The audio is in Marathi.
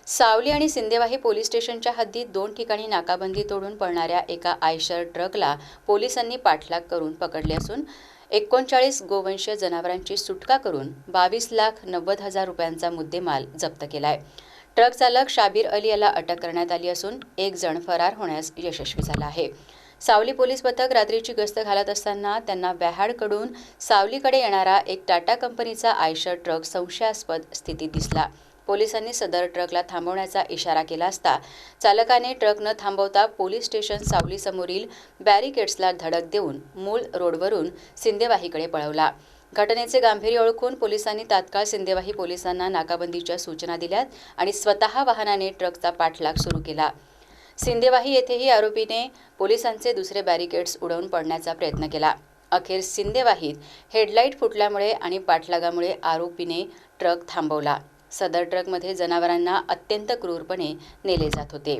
सावली आणि सिंदेवाही पोलीस स्टेशनच्या हद्दीत 2 ठिकाणी नाकाबंदी तोडून पळणाऱ्या एका आयशर ट्रकला पोलिसांनी पाठलाग करून पकडले असून 39 गोवंशीय जनावरांची सुटका करून 22,90,000 रुपयांचा मुद्देमाल जप्त केलाय। ट्रक चालक शाबीर अली याला अटक करण्यात आली असून एक जण फरार होण्यास यशस्वी झाला आहे। सावली पोलीस पथक रात्रीची गस्त घालत असताना त्यांना व्याहाडकडून सावलीकडे येणारा एक टाटा कंपनीचा आयशर ट्रक संशयास्पद स्थितीत दिसला। पोलिसांनी सदर ट्रकला थांबवण्याचा इशारा केला असता चालकाने ट्रक न थांबवता पोलीस स्टेशन सावली समोरील बॅरिकेड्सला धडक देऊन मूळ रोडवरून सिंदेवाहीकडे पळवला। घटनेचे गांभीर्य ओळखून पोलिसांनी तात्काळ सिंदेवाही पोलिसांना नाकाबंदीच्या सूचना दिल्यात आणि स्वतः वाहनाने ट्रकचा पाठलाग सुरू केला। सिंदेवाही येथेही आरोपीने पोलिसांचे दुसरे बॅरिकेड्स उडवून पडण्याचा प्रयत्न केला। अखेर सिंदेवाहीत हेडलाईट फुटल्यामुळे आणि पाठलागामुळे आरोपीने ट्रक थांबवला। सदर ट्रकमध्ये जनावरांना अत्यंत क्रूरपणे नेले जात होते।